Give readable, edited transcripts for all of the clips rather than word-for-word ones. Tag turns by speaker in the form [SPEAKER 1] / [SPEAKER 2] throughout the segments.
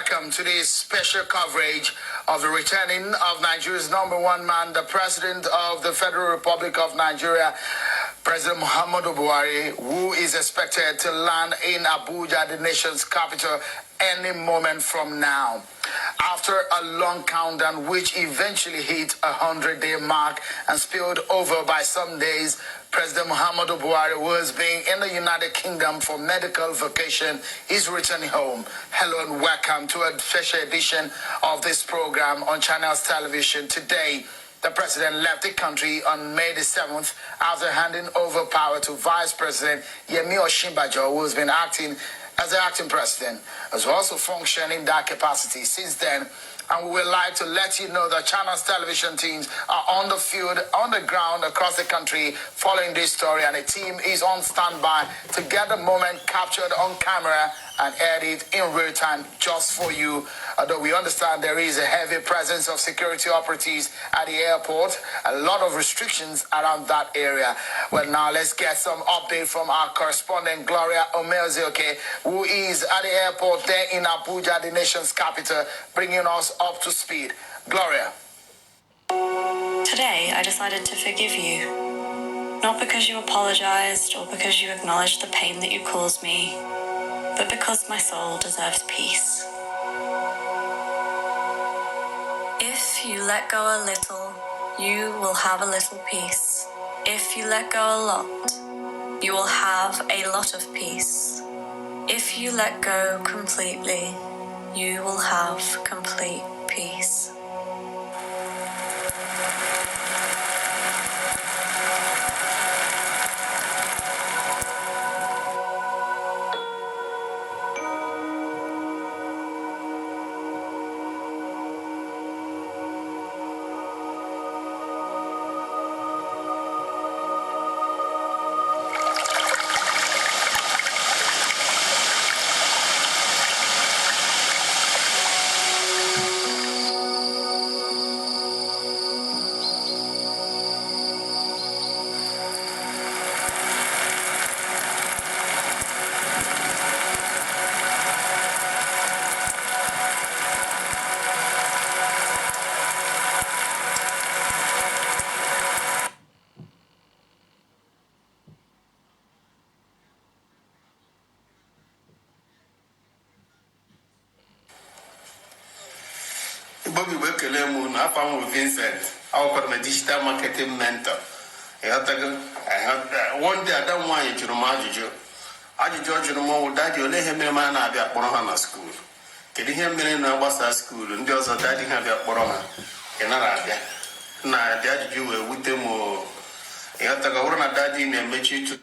[SPEAKER 1] welcome to this special coverage of the returning of Nigeria's #1 man, the President of the Federal Republic of Nigeria, President Muhammadu Buhari, who is expected to land in Abuja, the nation's capital, any moment from now. After a long countdown, which eventually hit a 100-day mark and spilled over by some days, President Muhammadu Buhari, who has been in the United Kingdom for medical vacation, is returning home. Hello and welcome to a special edition of this program on Channels Television. Today, the president left the country on May the 7th after handing over power to Vice President Yemi Osinbajo, who has been acting as the acting president, has also functioned in that capacity since then. And we would like to let you know that Channels Television teams are on the field, on the ground across the country following this story, and a team is on standby to get the moment captured on camera and edit in real time just for you. Although we understand there is a heavy presence of security operatives at the airport, a lot of restrictions around that area. Well, now let's get some update from our correspondent Gloria Omeozioke, who is at the airport there in Abuja, the nation's capital, bringing us up to speed. Gloria.
[SPEAKER 2] Today, I decided to forgive you. Not because you apologized or because you acknowledged the pain that you caused me, but because my soul deserves peace. If you let go a little, you will have a little peace. If you let go a lot, you will have a lot of peace. If you let go completely, you will have complete peace.
[SPEAKER 3] Bobby Bekele Moon, I found with Vincent, our digital marketing mentor. I had one day I don't want you to remind you. I judge you more that you let him a man at the Porona school. Can him in a Wasa school and just a daddy have your Porona in Arabia. Now, daddy, you were with them or you have to go on a daddy and make you to.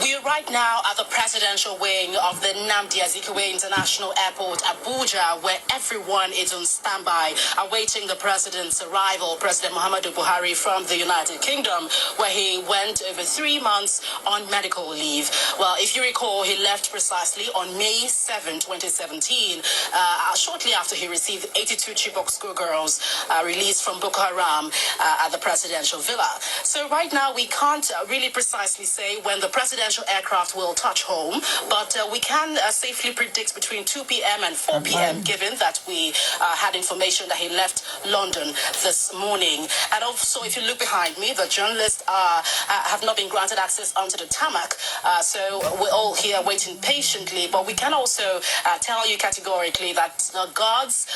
[SPEAKER 4] We are right now at the presidential wing of the Nnamdi Azikiwe International Airport, Abuja, where everyone is on standby, awaiting the president's arrival, President Muhammadu Buhari from the United Kingdom, where he went over 3 months on medical leave. Well, if you recall, he left precisely on May 7, 2017, shortly after he received 82 Chibok schoolgirls released from Boko Haram at the presidential villa. So right now, we can't really precisely say when the presidential aircraft will touch home, but we can safely predict between 2 p.m. and 4 p.m. given that we had information that he left London this morning. And also, if you look behind me, the journalists have not been granted access onto the tarmac, so we're all here waiting patiently, but we can also tell you categorically that the Guards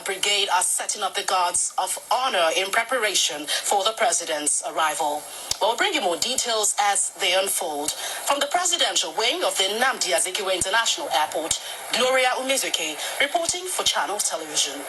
[SPEAKER 4] Brigade are setting up the Guards of Honor in preparation for the president's arrival. We'll bring you more details as they unfold. From the presidential wing of the Nnamdi Azikiwe International Airport, Gloria Umezuke reporting for Channels Television.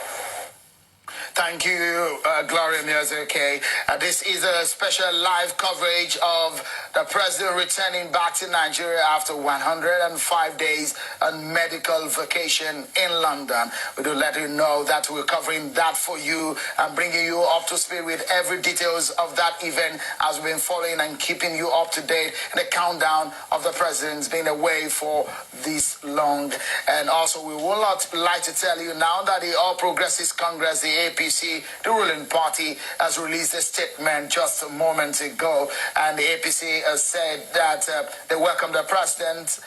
[SPEAKER 1] Thank you, Gloria Umezuke. This is a special live coverage of the president returning back to Nigeria after 105 days on medical vacation in London. We do let you know that we're covering that for you and bringing you up to speed with every details of that event as we've been following and keeping you up to date in the countdown of the president's being away for this long. And also, we would like to tell you now that the All Progressives Congress, the AP, APC, the ruling party, has released a statement just a moment ago, and the APC has said that they welcome the president,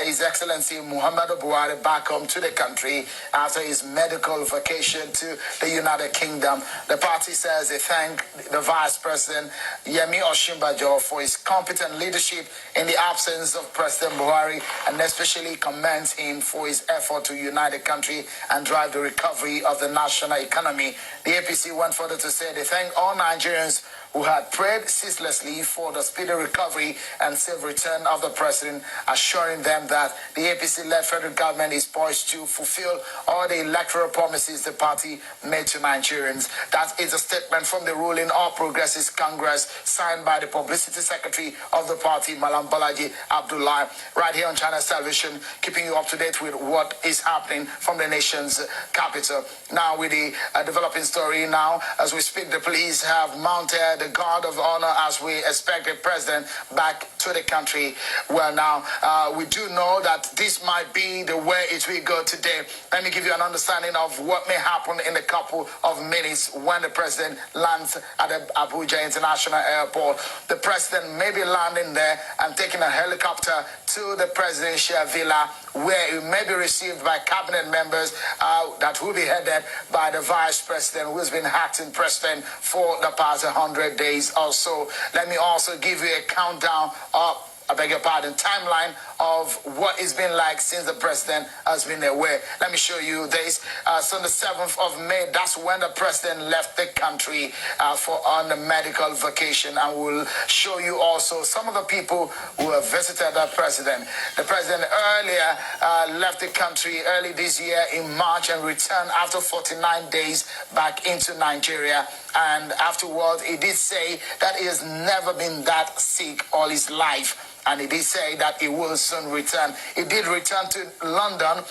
[SPEAKER 1] His Excellency Muhammadu Buhari, back home to the country after his medical vacation to the United Kingdom. The party says they thank the Vice President Yemi Osinbajo for his competent leadership in the absence of President Buhari, and especially commends him for his effort to unite the country and drive the recovery of the national economy. The APC went further to say they thank all Nigerians who had prayed ceaselessly for the speedy recovery and safe return of the president, assuring them that the APC-led federal government is poised to fulfill all the electoral promises the party made to Nigerians. That is a statement from the ruling All Progressives Congress, signed by the publicity secretary of the party, Malam Balaji Abdullah, right here on China's television, keeping you up to date with what is happening from the nation's capital. Now, with the developing story now, as we speak, the police have mounted the guard of honor as we expect the president back to the country. Well, now, we do know that this might be the way it will go today. Let me give you an understanding of what may happen in a couple of minutes when the president lands at the Abuja International Airport. The president may be landing there and taking a helicopter to the presidential villa, where it may be received by cabinet members that will be headed by the vice president, who has been acting president for the past 100 days or so. Let me also give you a countdown of, timeline of what it's been like since the president has been away. Let me show you this. So on the 7th of May, that's when the president left the country on a medical vacation. And we'll show you also some of the people who have visited the president. The president earlier left the country early this year in March and returned after 49 days back into Nigeria. And afterwards, he did say that he has never been that sick all his life. And he did say that he will soon return. He did return to London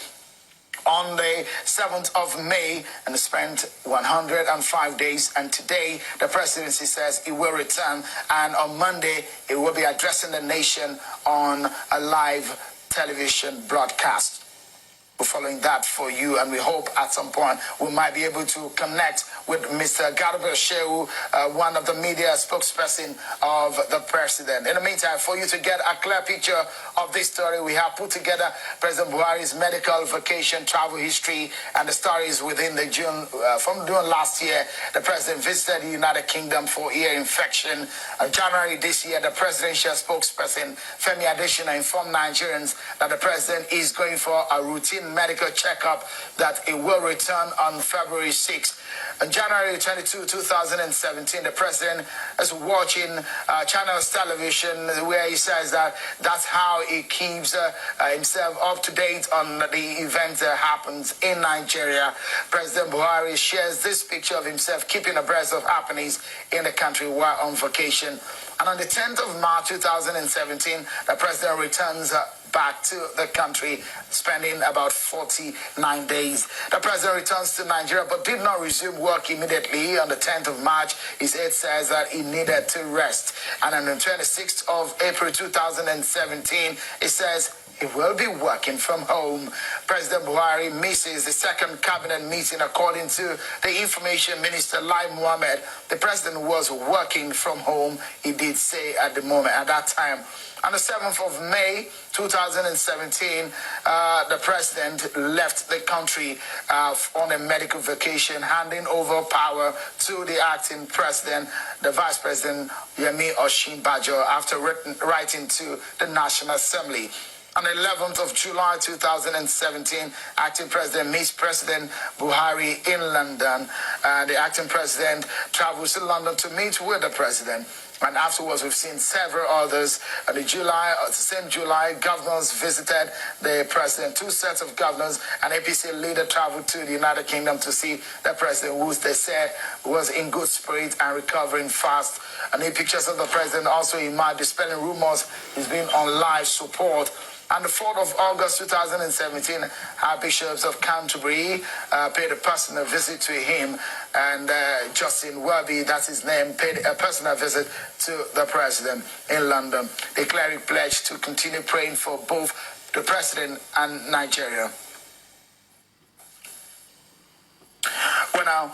[SPEAKER 1] on the 7th of May and spent 105 days. And today, the presidency says he will return. And on Monday, he will be addressing the nation on a live television broadcast. We're following that for you, and we hope at some point we might be able to connect with Mr. Gabriel Shehu, one of the media spokesperson of the president. In the meantime, for you to get a clear picture of this story, we have put together President Buhari's medical vacation travel history and the stories within the from June last year. The president visited the United Kingdom for ear infection. January this year, the presidential spokesperson Femi Adesina informed Nigerians that the president is going for a routine medical checkup, that it will return on February 6th. On January 22, 2017, the president is watching Channels television, where he says that that's how he keeps himself up to date on the events that happens in Nigeria. President Buhari shares this picture of himself keeping abreast of happenings in the country while on vacation. And on the 10th of March 2017, the president returns back to the country, spending about 49 days. The president returns to Nigeria but did not resume work immediately. On the 10th of March, his aide says that he needed to rest. And on the 26th of April 2017, he says he will be working from home. President Buhari misses the second cabinet meeting. According to the information minister, Lai Mohammed, the president was working from home, he did say at that time. On the 7th of May 2017, the president left the country on a medical vacation, handing over power to the acting president, the Vice President Yemi Osinbajo, after writing to the National Assembly. On the 11th of July 2017, acting president meets President Buhari in London. The acting president travels to London to meet with the president. And afterwards, we've seen several others. On the same July, governors visited the president. 2 sets of governors. An APC leader traveled to the United Kingdom to see the president, who they said was in good spirit and recovering fast. And the pictures of the president also emerged, dispelling rumors he's been on life support. On the 4th of August 2017, Archbishops of Canterbury paid a personal visit to him, and Justin Welby, that's his name, paid a personal visit to the president in London. The cleric pledged to continue praying for both the president and Nigeria. Well, now,